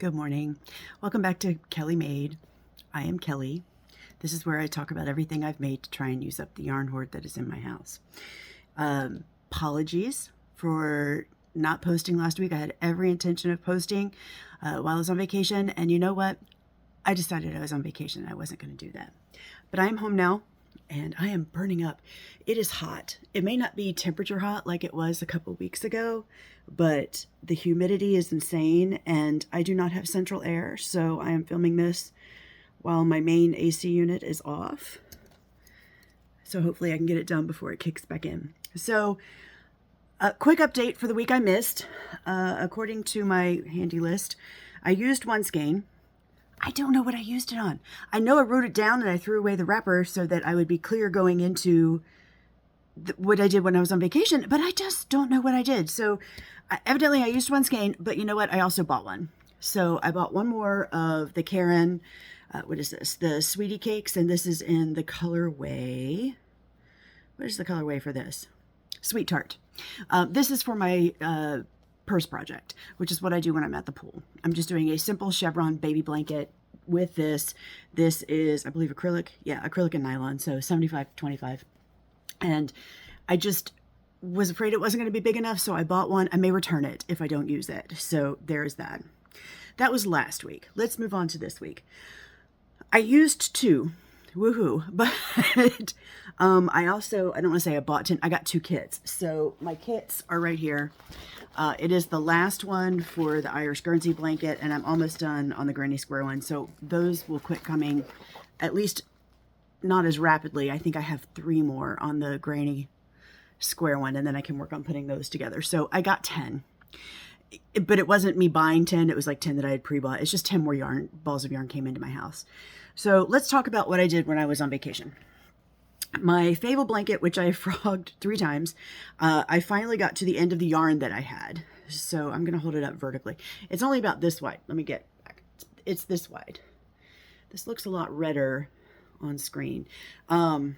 Good morning. Welcome back to Kelly Made. I am Kelly. This is where I talk about everything I've made to try and use up the yarn hoard that is in my house. Apologies for not posting last week. I had every intention of posting while I was on vacation, and you know what? I decided I was on vacation and I wasn't going to do that. But I am home now and I am burning up. It is hot. It may not be temperature hot like it was a couple weeks ago, but the humidity is insane and I do not have central air, so I am filming this while my main AC unit is off. So hopefully I can get it done before it kicks back in. So a quick update for the week I missed. According to my handy list, I used one skein. I don't know what I used it on. I know I wrote it down and I threw away the wrapper so that I would be clear going into what I did when I was on vacation, but I just don't know what I did. So evidently I used one skein, but you know what? I also bought one. So I bought one more of the Karen, what is this? The Sweetie Cakes, and this is in the colorway. What is the colorway for this? Sweet Tart. This is for my purse project, which is what I do when I'm at the pool. I'm just doing a simple chevron baby blanket with this. This is, I believe, acrylic. Yeah, acrylic and nylon, so 75-25. And I just was afraid it wasn't going to be big enough, so I bought one. I may return it if I don't use it. So there's that. That was last week. Let's move on to this week. I used two. Woohoo. But I don't want to say I bought 10. I got 2 kits. So my kits are right here. It is the last one for the Irish Guernsey blanket, and I'm almost done on the Granny Square one. So those will quit coming, at least not as rapidly. I think I have 3 more on the Granny Square one, and then I can work on putting those together. So I got 10. But it wasn't me buying 10. It was like 10 that I had pre-bought. It's just 10 more balls of yarn came into my house. So let's talk about what I did when I was on vacation. My Fable blanket, which I frogged 3 times, I finally got to the end of the yarn that I had. So I'm going to hold it up vertically. It's only about this wide. Let me get back. It's this wide. This looks a lot redder on screen. You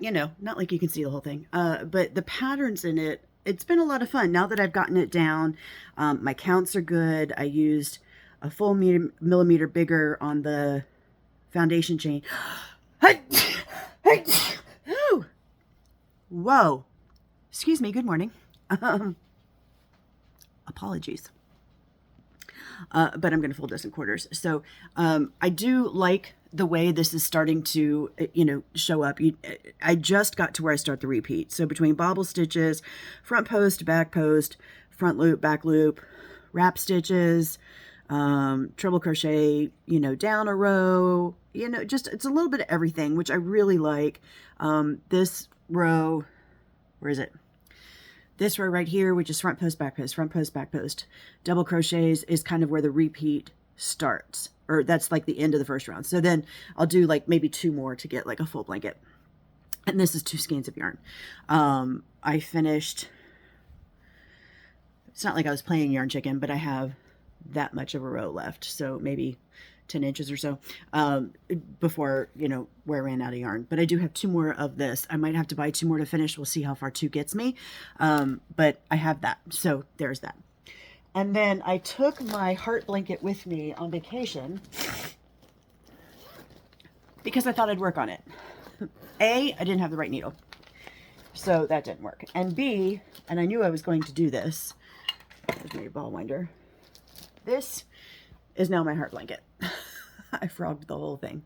know, not like you can see the whole thing. But the patterns in it, it's been a lot of fun. Now that I've gotten it down, my counts are good. I used a full millimeter bigger on the foundation chain. Whoa. Excuse me. Good morning. Apologies. But I'm going to fold this in quarters. So I do like the way this is starting to, show up. I just got to where I start the repeat. So between bobble stitches, front post, back post, front loop, back loop, wrap stitches, treble crochet, down a row, just it's a little bit of everything, which I really like. This row, where is it? This row right here, which is front post, back post, front post, back post, double crochets is kind of where the repeat starts, or that's like the end of the first round. So then I'll do like maybe 2 more to get like a full blanket. And this is 2 skeins of yarn. I finished, it's not like I was playing yarn chicken, but I have that much of a row left. So maybe 10 inches or so before, where I ran out of yarn. But I do have 2 more of this. I might have to buy 2 more to finish. We'll see how far 2 gets me. But I have that. So there's that. And then I took my heart blanket with me on vacation because I thought I'd work on it. A, I didn't have the right needle. So that didn't work. And B, and I knew I was going to do this. There's my ball winder. This is now my heart blanket. I frogged the whole thing.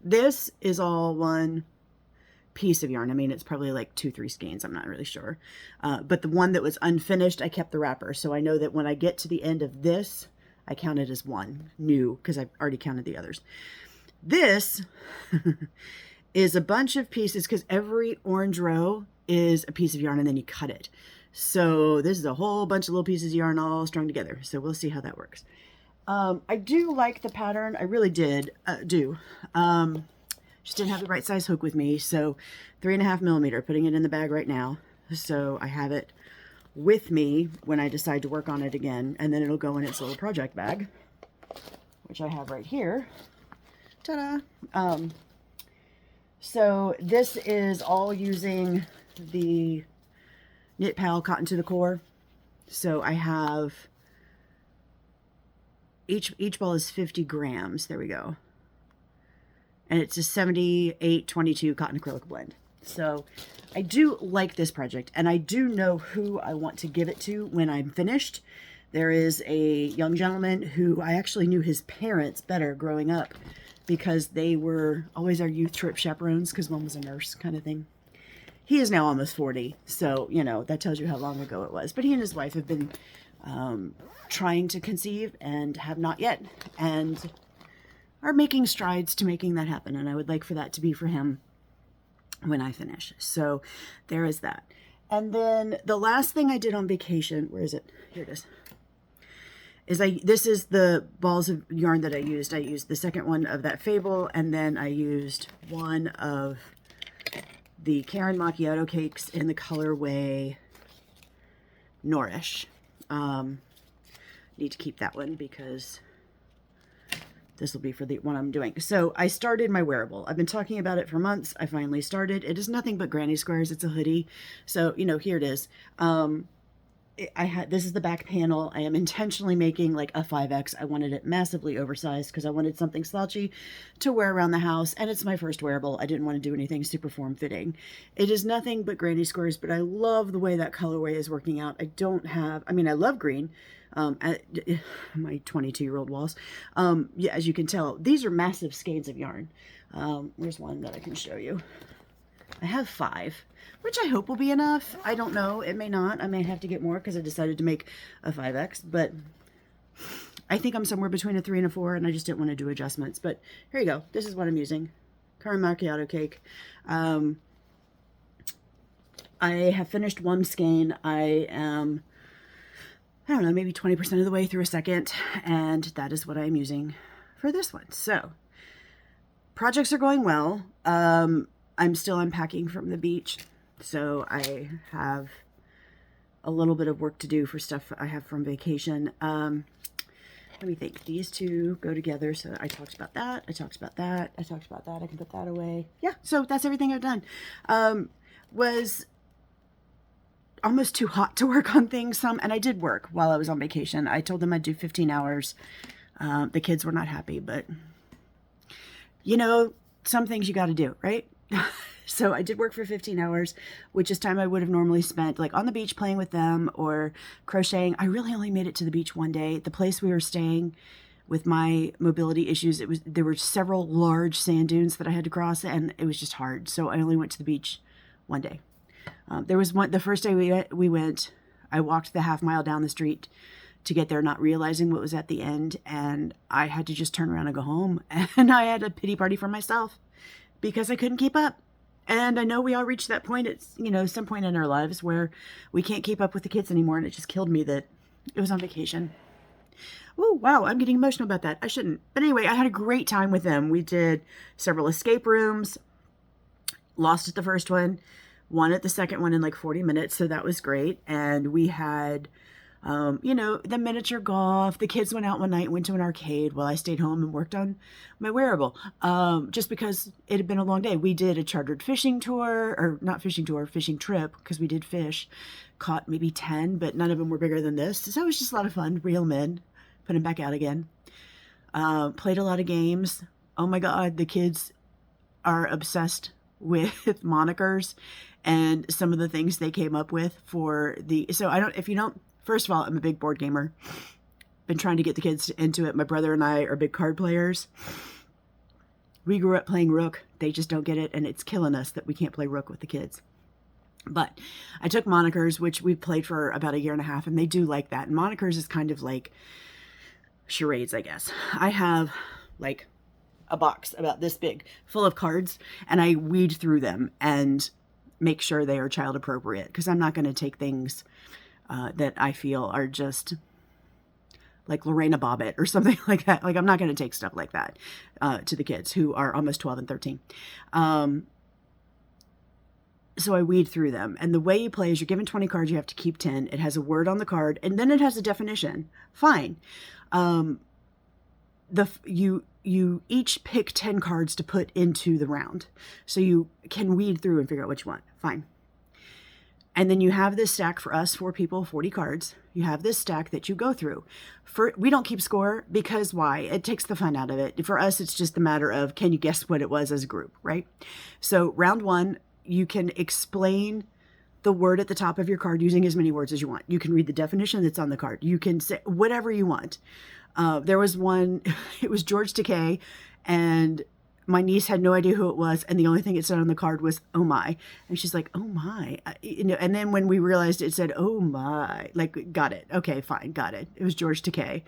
This is all one piece of yarn. I mean, it's probably like 2-3 skeins. I'm not really sure. But the one that was unfinished, I kept the wrapper. So I know that when I get to the end of this, I count it as one new because I've already counted the others. This is a bunch of pieces because every orange row is a piece of yarn and then you cut it. So this is a whole bunch of little pieces of yarn all strung together. So we'll see how that works. I do like the pattern. I really did just didn't have the right size hook with me. So 3.5 millimeter, putting it in the bag right now. So I have it with me when I decide to work on it again. And then it'll go in its little project bag, which I have right here. Ta-da! So this is all using the Knit Pal Cotton to the Core. So I have, each ball is 50 grams. There we go. And it's a 78-22 cotton acrylic blend. So I do like this project, and I do know who I want to give it to when I'm finished. There is a young gentleman who I actually knew his parents better growing up because they were always our youth trip chaperones because mom was a nurse kind of thing. He is now almost 40, so, you know, that tells you how long ago it was. But he and his wife have been trying to conceive and have not yet, and are making strides to making that happen. And I would like for that to be for him when I finish. So there is that. And then the last thing I did on vacation, where is it? Here it is. This is the balls of yarn that I used. I used the second one of that Fable, and then I used one of the Karen Macchiato cakes in the colorway Nourish. Need to keep that one because this will be for the one I'm doing. So I started my wearable. I've been talking about it for months. I finally started. It is nothing but granny squares. It's a hoodie. So, you know, here it is. This is the back panel. I am intentionally making like a 5X. I wanted it massively oversized because I wanted something slouchy to wear around the house. And it's my first wearable. I didn't want to do anything super form fitting. It is nothing but granny squares, but I love the way that colorway is working out. I love green. My 22-year-old walls. Yeah, as you can tell, these are massive skeins of yarn. There's one that I can show you. I have 5, which I hope will be enough. I don't know. It may not. I may have to get more because I decided to make a 5X, but I think I'm somewhere between a 3 and a 4, and I just didn't want to do adjustments. But here you go. This is what I'm using. Karen Macchiato cake. I have finished one skein. I am, I don't know, maybe 20% of the way through a second, and that is what I'm using for this one. So projects are going well. I'm still unpacking from the beach, so I have a little bit of work to do for stuff I have from vacation. Let me think. These two go together, so I talked about that. I talked about that. I talked about that. I can put that away. Yeah, so that's everything I've done. Was almost too hot to work on things and I did work while I was on vacation. I told them I'd do 15 hours. The kids were not happy, but you know, some things you got to do, right? So I did work for 15 hours, which is time I would have normally spent like on the beach playing with them or crocheting. I really only made it to the beach one day. The place we were staying, with my mobility issues, there were several large sand dunes that I had to cross, and it was just hard. So I only went to the beach one day. There was the first day we went, I walked the half-mile down the street to get there, not realizing what was at the end, and I had to just turn around and go home. And I had a pity party for myself because I couldn't keep up. And I know we all reach that point at, some point in our lives where we can't keep up with the kids anymore, and it just killed me that it was on vacation. Oh, wow, I'm getting emotional about that. I shouldn't. But anyway, I had a great time with them. We did several escape rooms, lost at the first one, won at the second one in like 40 minutes, so that was great. And we had, the miniature golf. The kids went out one night and went to an arcade while I stayed home and worked on my wearable, just because it had been a long day. We did a chartered fishing tour, or not fishing tour, fishing trip, because we did fish. Caught maybe 10, but none of them were bigger than this. So it was just a lot of fun. Reel them in, put them back out again. Played a lot of games. Oh my God, the kids are obsessed with monikers and some of the things they came up with for first of all, I'm a big board gamer. Been trying to get the kids into it. My brother and I are big card players. We grew up playing Rook. They just don't get it, and it's killing us that we can't play Rook with the kids. But I took monikers, which we've played for about a year and a half, and they do like that. And monikers is kind of like charades, I guess. I have like a box about this big full of cards, and I weed through them and make sure they are child appropriate, because I'm not going to take things that I feel are just like Lorena Bobbitt or something like that. Like, I'm not going to take stuff like that to the kids who are almost 12 and 13. So I weed through them. And the way you play is you're given 20 cards, you have to keep 10. It has a word on the card, and then it has a definition. Fine. You each pick 10 cards to put into the round. So you can weed through and figure out what you want. Fine. And then you have this stack for us, 4 people, 40 cards. You have this stack that you go through. We don't keep score because why? It takes the fun out of it. For us, it's just a matter of, can you guess what it was as a group, right? So round 1, you can explain the word at the top of your card using as many words as you want. You can read the definition that's on the card. You can say whatever you want. There was one, it was George Takei, and my niece had no idea who it was, and the only thing it said on the card was, oh my. And she's like, oh my. And then when we realized it said, oh my, like, got it. Okay, fine, got it. It was George Takei.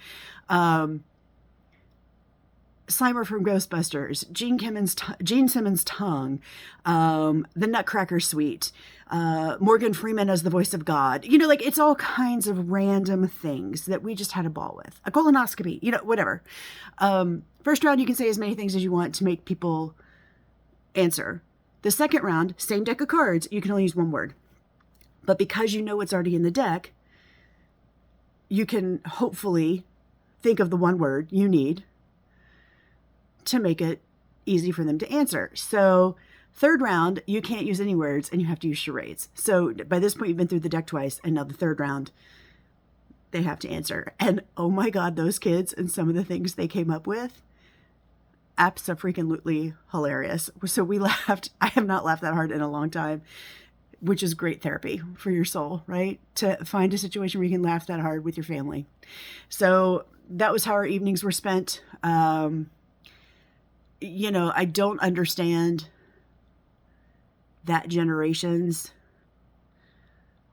Slimer from Ghostbusters, Gene Simmons' Tongue, The Nutcracker Suite, Morgan Freeman as the voice of God. Like, it's all kinds of random things that we just had a ball with. A colonoscopy, whatever. First round, you can say as many things as you want to make people answer. The second round, same deck of cards, you can only use one word. But because you know what's already in the deck, you can hopefully think of the one word you need to make it easy for them to answer. So third round, you can't use any words and you have to use charades. So by this point, you've been through the deck twice, and now the third round, they have to answer. And oh my God, those kids and some of the things they came up with, abso-freaking-lutely hilarious. So we laughed. I have not laughed that hard in a long time, which is great therapy for your soul, right? To find a situation where you can laugh that hard with your family. So that was how our evenings were spent. I don't understand that generation's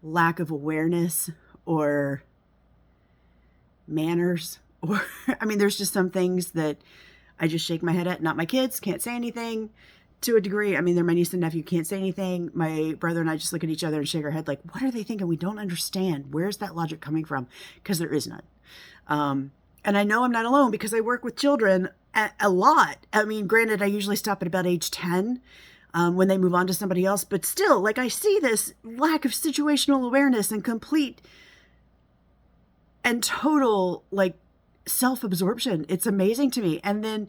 lack of awareness or manners, or, there's just some things that I just shake my head at. Not my kids, can't say anything to a degree. They're my niece and nephew, can't say anything. My brother and I just look at each other and shake our head like, what are they thinking? We don't understand. Where's that logic coming from? Because there is none. And I know I'm not alone because I work with children a lot. Granted, I usually stop at about age 10 when they move on to somebody else. But still, like, I see this lack of situational awareness and complete and total, like, self-absorption. It's amazing to me. And then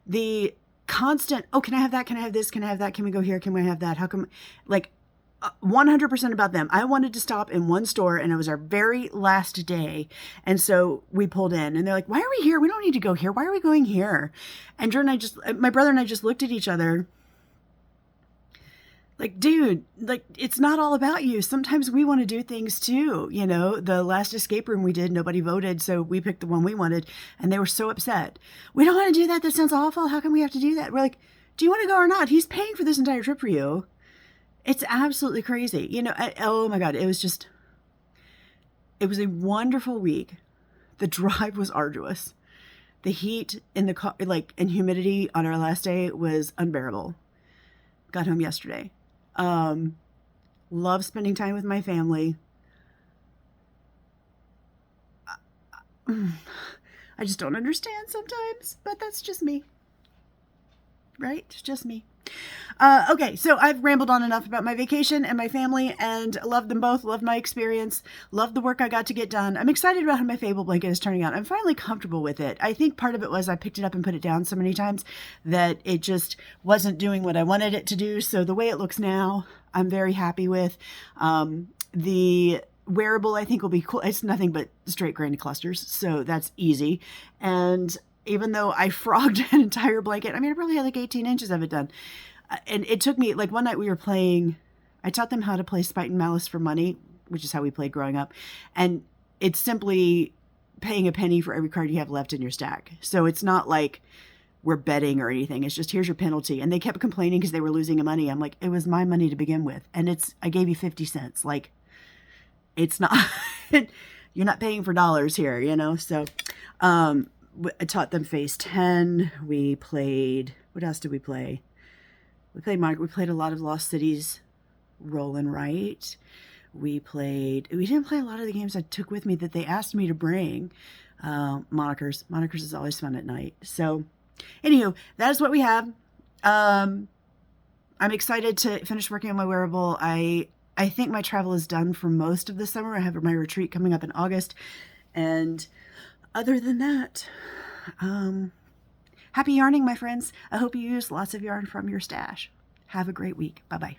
the constant, oh, can I have that? Can I have this? Can I have that? Can we go here? Can we have that? How come? Like, 100% about them. I wanted to stop in one store, and it was our very last day. And so we pulled in, and they're like, why are we here? We don't need to go here. Why are we going here? And my brother and I just looked at each other like, dude, like, it's not all about you. Sometimes we want to do things too. The last escape room we did, nobody voted, so we picked the one we wanted, and they were so upset. We don't want to do that. That sounds awful. How come we have to do that? We're like, do you want to go or not? He's paying for this entire trip for you. It's absolutely crazy. Oh my God. It was a wonderful week. The drive was arduous. The heat in the car, and humidity on our last day was unbearable. Got home yesterday. Love spending time with my family. I just don't understand sometimes, but that's just me. Right? It's just me. Okay, so I've rambled on enough about my vacation and my family, and loved them both, loved my experience, loved the work I got to get done. I'm excited about how my Fable blanket is turning out. I'm finally comfortable with it. I think part of it was I picked it up and put it down so many times that it just wasn't doing what I wanted it to do. So the way it looks now, I'm very happy with. The wearable, I think, will be cool. It's nothing but straight grain clusters, so that's easy. And even though I frogged an entire blanket, I probably had like 18 inches of it done. And it took me, like, one night we were playing, I taught them how to play Spite and Malice for money, which is how we played growing up. And it's simply paying a penny for every card you have left in your stack. So it's not like we're betting or anything. It's just, here's your penalty. And they kept complaining because they were losing money. I'm like, it was my money to begin with. And I gave you 50 cents. Like, it's not, you're not paying for dollars here, So, I taught them phase 10. We played, what else did we play? We played a lot of Lost Cities, Roll and Write. We didn't play a lot of the games I took with me that they asked me to bring. Monikers. Monikers is always fun at night. So, anywho, that is what we have. I'm excited to finish working on my wearable. I think my travel is done for most of the summer. I have my retreat coming up in August. And other than that, happy yarning, my friends. I hope you use lots of yarn from your stash. Have a great week. Bye-bye.